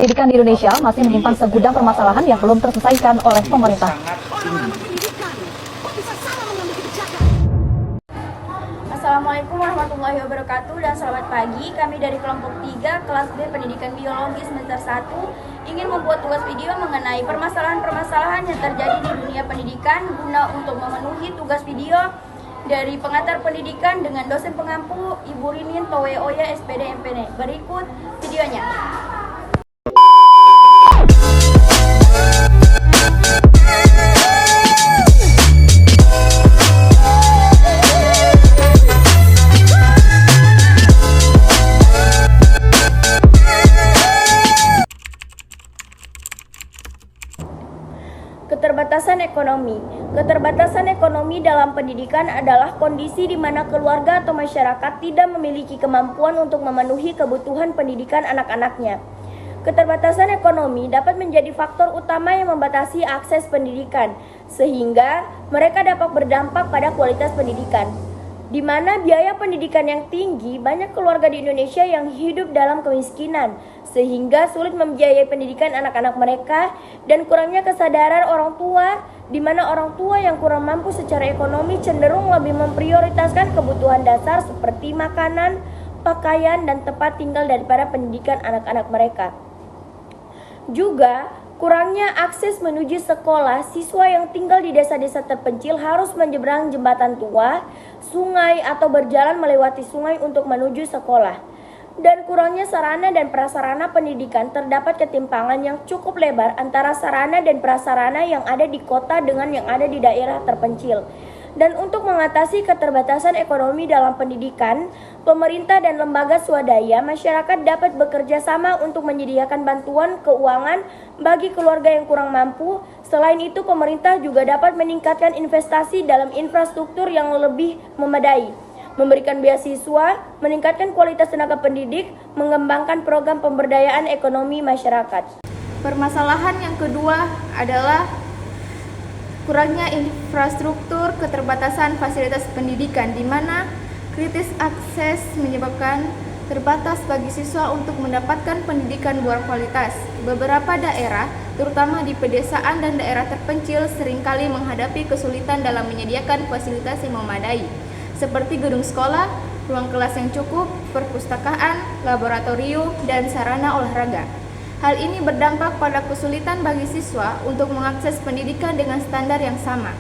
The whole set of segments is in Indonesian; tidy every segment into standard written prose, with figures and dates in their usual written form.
Pendidikan di Indonesia masih menyimpan segudang permasalahan yang belum terselesaikan oleh pemerintah. Assalamualaikum warahmatullahi wabarakatuh dan selamat pagi. Kami dari kelompok 3 kelas B Pendidikan Biologi semester 1 ingin membuat tugas video mengenai permasalahan-permasalahan yang terjadi di dunia pendidikan guna untuk memenuhi tugas video dari pengantar pendidikan dengan dosen pengampu Ibu Rinin Towe Oya SPD MPN. Berikut videonya. Keterbatasan ekonomi. Keterbatasan ekonomi dalam pendidikan adalah kondisi di mana keluarga atau masyarakat tidak memiliki kemampuan untuk memenuhi kebutuhan pendidikan anak-anaknya. Keterbatasan ekonomi dapat menjadi faktor utama yang membatasi akses pendidikan, sehingga mereka dapat berdampak pada kualitas pendidikan. Di mana biaya pendidikan yang tinggi, banyak keluarga di Indonesia yang hidup dalam kemiskinan, sehingga sulit membiayai pendidikan anak-anak mereka, dan kurangnya kesadaran orang tua, di mana orang tua yang kurang mampu secara ekonomi cenderung lebih memprioritaskan kebutuhan dasar seperti makanan, pakaian, dan tempat tinggal daripada pendidikan anak-anak mereka. Juga, kurangnya akses menuju sekolah, siswa yang tinggal di desa-desa terpencil harus menyeberang jembatan tua, sungai, atau berjalan melewati sungai untuk menuju sekolah. Dan kurangnya sarana dan prasarana pendidikan, terdapat ketimpangan yang cukup lebar antara sarana dan prasarana yang ada di kota dengan yang ada di daerah terpencil. Dan untuk mengatasi keterbatasan ekonomi dalam pendidikan, pemerintah dan lembaga swadaya masyarakat dapat bekerja sama untuk menyediakan bantuan keuangan bagi keluarga yang kurang mampu. Selain itu, pemerintah juga dapat meningkatkan investasi dalam infrastruktur yang lebih memadai, memberikan beasiswa, meningkatkan kualitas tenaga pendidik, mengembangkan program pemberdayaan ekonomi masyarakat. Permasalahan yang kedua adalah kurangnya infrastruktur, keterbatasan fasilitas pendidikan, di mana kritis akses menyebabkan terbatas bagi siswa untuk mendapatkan pendidikan berkualitas. Beberapa daerah, terutama di pedesaan dan daerah terpencil, seringkali menghadapi kesulitan dalam menyediakan fasilitas yang memadai, seperti gedung sekolah, ruang kelas yang cukup, perpustakaan, laboratorium, dan sarana olahraga. Hal ini berdampak pada kesulitan bagi siswa untuk mengakses pendidikan dengan standar yang sama.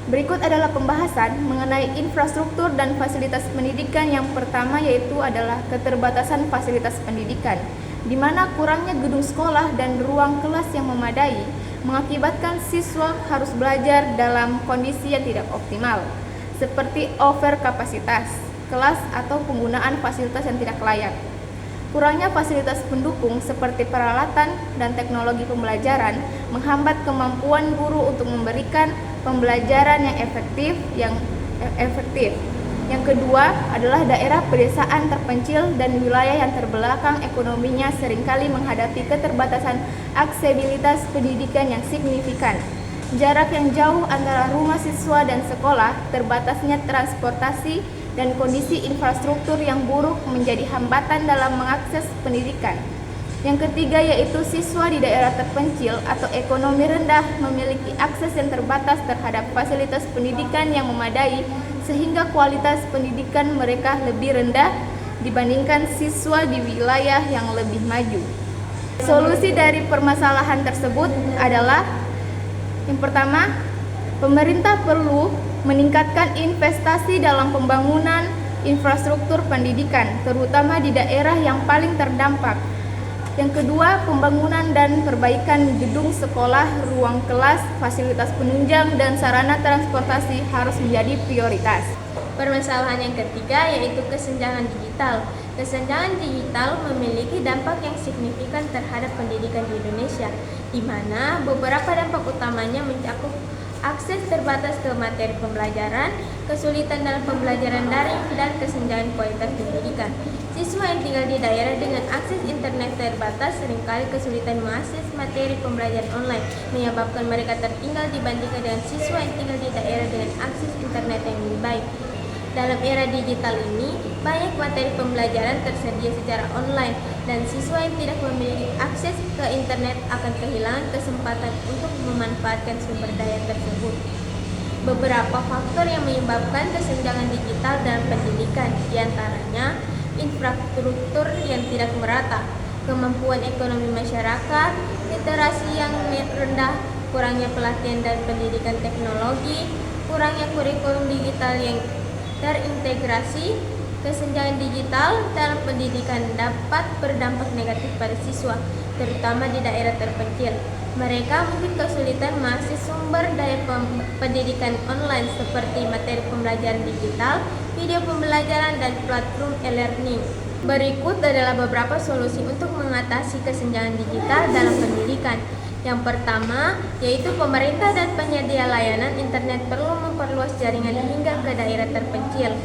Berikut adalah pembahasan mengenai infrastruktur dan fasilitas pendidikan. Yang pertama yaitu adalah keterbatasan fasilitas pendidikan, di mana kurangnya gedung sekolah dan ruang kelas yang memadai mengakibatkan siswa harus belajar dalam kondisi yang tidak optimal, seperti overkapasitas kelas atau penggunaan fasilitas yang tidak layak. Kurangnya fasilitas pendukung seperti peralatan dan teknologi pembelajaran menghambat kemampuan guru untuk memberikan pembelajaran yang efektif. Yang kedua adalah daerah pedesaan terpencil dan wilayah yang terbelakang ekonominya seringkali menghadapi keterbatasan aksesibilitas pendidikan yang signifikan. Jarak yang jauh antara rumah siswa dan sekolah, terbatasnya transportasi, dan kondisi infrastruktur yang buruk menjadi hambatan dalam mengakses pendidikan. Yang ketiga yaitu siswa di daerah terpencil atau ekonomi rendah memiliki akses yang terbatas terhadap fasilitas pendidikan yang memadai, sehingga kualitas pendidikan mereka lebih rendah dibandingkan siswa di wilayah yang lebih maju. Solusi dari permasalahan tersebut adalah yang pertama, pemerintah perlu meningkatkan investasi dalam pembangunan infrastruktur pendidikan, terutama di daerah yang paling terdampak. Yang kedua, pembangunan dan perbaikan gedung sekolah, ruang kelas, fasilitas penunjang, dan sarana transportasi harus menjadi prioritas. Permasalahan yang ketiga yaitu kesenjangan digital. Kesenjangan digital memiliki dampak yang signifikan terhadap pendidikan di Indonesia, di mana beberapa dampak utamanya mencakup akses terbatas ke materi pembelajaran, kesulitan dalam pembelajaran daring, dan kesenjangan kualitas pendidikan. Siswa yang tinggal di daerah dengan akses internet terbatas seringkali kesulitan mengakses materi pembelajaran online, menyebabkan mereka tertinggal dibandingkan dengan siswa yang tinggal di daerah dengan akses internet yang lebih baik. Dalam era digital ini, banyak materi pembelajaran tersedia secara online dan siswa yang tidak memiliki akses ke internet akan kehilangan kesempatan untuk memanfaatkan sumber daya tersebut. Beberapa faktor yang menyebabkan kesenjangan digital dalam pendidikan, diantaranya infrastruktur yang tidak merata, kemampuan ekonomi masyarakat, literasi yang rendah, kurangnya pelatihan dan pendidikan teknologi, kurangnya kurikulum digital yang terintegrasi. Kesenjangan digital dalam pendidikan dapat berdampak negatif pada siswa, terutama di daerah terpencil. Mereka mungkin kesulitan mengakses sumber daya pendidikan online seperti materi pembelajaran digital, video pembelajaran, dan platform e-learning. Berikut adalah beberapa solusi untuk mengatasi kesenjangan digital dalam pendidikan. Yang pertama, yaitu pemerintah dan penyedia layanan internet perlu memperluas jaringan hingga ke daerah terpencil,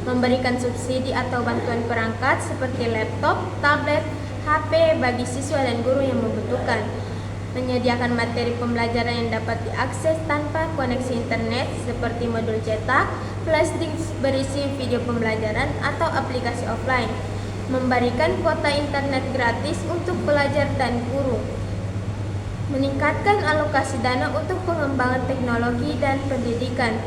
memberikan subsidi atau bantuan perangkat seperti laptop, tablet, HP bagi siswa dan guru yang membutuhkan, menyediakan materi pembelajaran yang dapat diakses tanpa koneksi internet seperti modul cetak, flash disk berisi video pembelajaran atau aplikasi offline, memberikan kuota internet gratis untuk pelajar dan guru, meningkatkan alokasi dana untuk pengembangan teknologi dan pendidikan.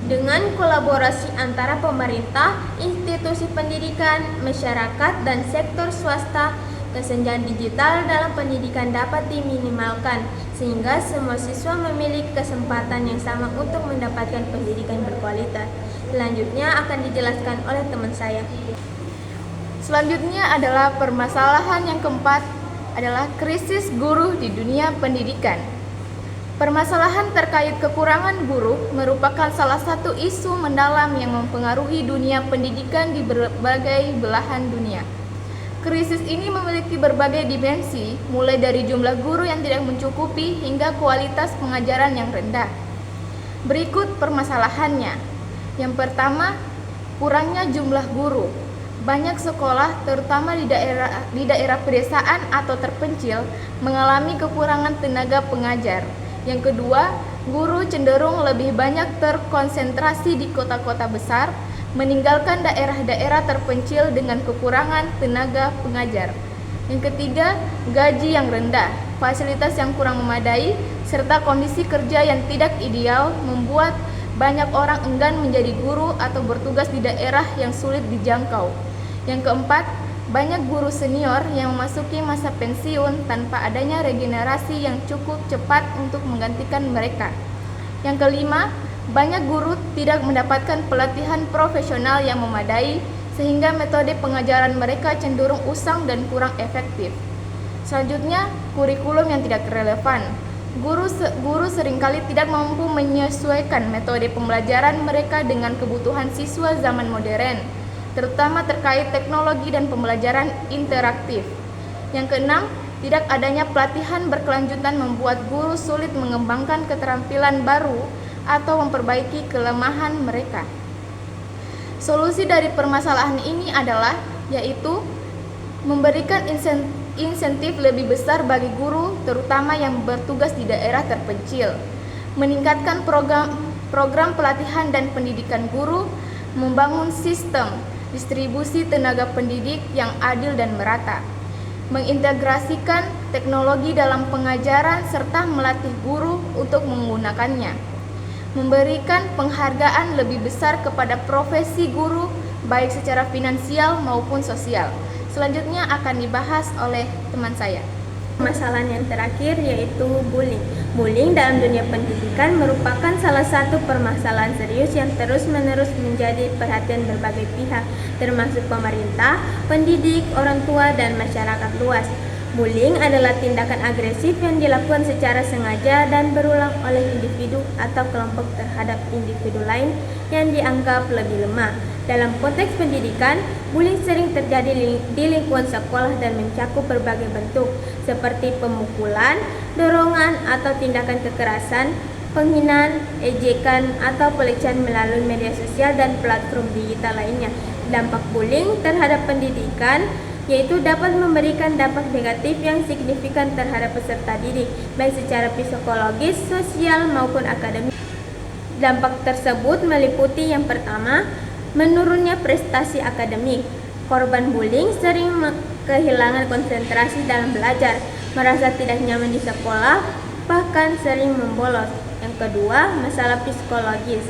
Dengan kolaborasi antara pemerintah, institusi pendidikan, masyarakat, dan sektor swasta, kesenjangan digital dalam pendidikan dapat diminimalkan, sehingga semua siswa memiliki kesempatan yang sama untuk mendapatkan pendidikan berkualitas. Selanjutnya akan dijelaskan oleh teman saya. Selanjutnya adalah permasalahan yang keempat, adalah krisis guru di dunia pendidikan. Permasalahan terkait kekurangan guru merupakan salah satu isu mendalam yang mempengaruhi dunia pendidikan di berbagai belahan dunia. Krisis ini memiliki berbagai dimensi, mulai dari jumlah guru yang tidak mencukupi hingga kualitas pengajaran yang rendah. Berikut permasalahannya. Yang pertama, kurangnya jumlah guru. Banyak sekolah, terutama di daerah pedesaan atau terpencil, mengalami kekurangan tenaga pengajar. Yang kedua, guru cenderung lebih banyak terkonsentrasi di kota-kota besar, meninggalkan daerah-daerah terpencil dengan kekurangan tenaga pengajar. Yang ketiga, gaji yang rendah, fasilitas yang kurang memadai, serta kondisi kerja yang tidak ideal membuat banyak orang enggan menjadi guru atau bertugas di daerah yang sulit dijangkau. Yang keempat, banyak guru senior yang memasuki masa pensiun tanpa adanya regenerasi yang cukup cepat untuk menggantikan mereka. Yang kelima, banyak guru tidak mendapatkan pelatihan profesional yang memadai sehingga metode pengajaran mereka cenderung usang dan kurang efektif. Selanjutnya, kurikulum yang tidak relevan. Guru seringkali tidak mampu menyesuaikan metode pembelajaran mereka dengan kebutuhan siswa zaman modern, terutama terkait teknologi dan pembelajaran interaktif. Yang keenam, tidak adanya pelatihan berkelanjutan membuat guru sulit mengembangkan keterampilan baru atau memperbaiki kelemahan mereka. Solusi dari permasalahan ini adalah yaitu memberikan insentif lebih besar bagi guru, terutama yang bertugas di daerah terpencil, meningkatkan program pelatihan dan pendidikan guru, membangun sistem distribusi tenaga pendidik yang adil dan merata, mengintegrasikan teknologi dalam pengajaran serta melatih guru untuk menggunakannya, memberikan penghargaan lebih besar kepada profesi guru baik secara finansial maupun sosial. Selanjutnya akan dibahas oleh teman saya. Masalah yang terakhir yaitu bullying. Bullying dalam dunia pendidikan merupakan salah satu permasalahan serius yang terus-menerus menjadi perhatian berbagai pihak, termasuk pemerintah, pendidik, orang tua, dan masyarakat luas. Bullying adalah tindakan agresif yang dilakukan secara sengaja dan berulang oleh individu atau kelompok terhadap individu lain yang dianggap lebih lemah. Dalam konteks pendidikan, bullying sering terjadi di lingkungan sekolah dan mencakup berbagai bentuk, seperti pemukulan, dorongan atau tindakan kekerasan, penghinaan, ejekan, atau pelecehan melalui media sosial dan platform digital lainnya. Dampak bullying terhadap pendidikan yaitu dapat memberikan dampak negatif yang signifikan terhadap peserta didik, baik secara psikologis, sosial, maupun akademik. Dampak tersebut meliputi yang pertama, menurunnya prestasi akademik. Korban bullying sering kehilangan konsentrasi dalam belajar, merasa tidak nyaman di sekolah, bahkan sering membolos. Yang kedua, masalah psikologis.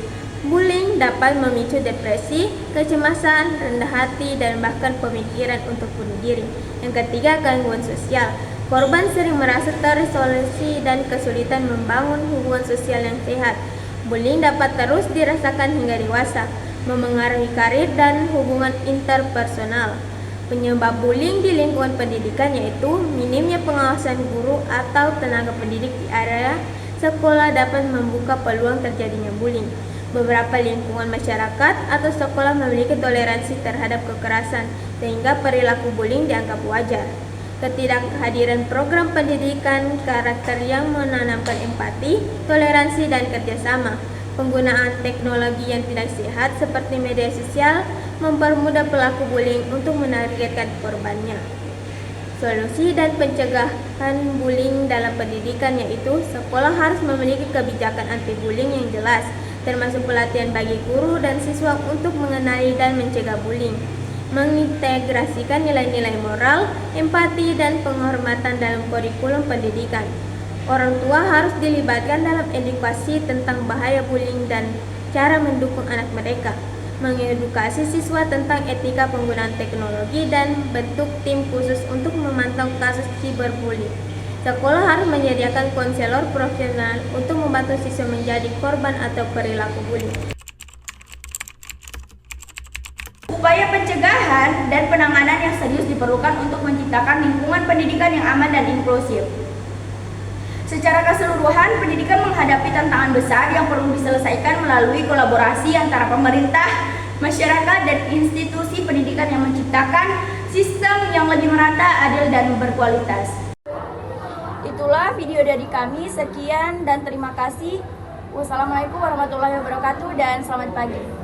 Bullying dapat memicu depresi, kecemasan, rendah hati, dan bahkan pemikiran untuk bunuh diri. Yang ketiga, gangguan sosial. Korban sering merasa terisolasi dan kesulitan membangun hubungan sosial yang sehat. Bullying dapat terus dirasakan hingga dewasa, memengaruhi karir dan hubungan interpersonal. Penyebab bullying di lingkungan pendidikan yaitu minimnya pengawasan guru atau tenaga pendidik di area sekolah dapat membuka peluang terjadinya bullying. Beberapa lingkungan masyarakat atau sekolah memiliki toleransi terhadap kekerasan, sehingga perilaku bullying dianggap wajar. Ketidakhadiran program pendidikan karakter yang menanamkan empati, toleransi, dan kerjasama. Penggunaan teknologi yang tidak sehat seperti media sosial mempermudah pelaku bullying untuk menargetkan korbannya. Solusi dan pencegahan bullying dalam pendidikan yaitu sekolah harus memiliki kebijakan anti-bullying yang jelas, termasuk pelatihan bagi guru dan siswa untuk mengenali dan mencegah bullying, mengintegrasikan nilai-nilai moral, empati, dan penghormatan dalam kurikulum pendidikan. Orang tua harus dilibatkan dalam edukasi tentang bahaya bullying dan cara mendukung anak mereka, mengedukasi siswa tentang etika penggunaan teknologi, dan bentuk tim khusus untuk memantau kasus cyberbullying. Sekolah harus menyediakan konselor profesional untuk membantu siswa menjadi korban atau perilaku bullying. Upaya pencegahan dan penanganan yang serius diperlukan untuk menciptakan lingkungan pendidikan yang aman dan inklusif. Secara keseluruhan, pendidikan menghadapi tantangan besar yang perlu diselesaikan melalui kolaborasi antara pemerintah, masyarakat, dan institusi pendidikan yang menciptakan sistem yang lebih merata, adil, dan berkualitas. Itulah video dari kami. Sekian dan terima kasih. Wassalamualaikum warahmatullahi wabarakatuh dan selamat pagi.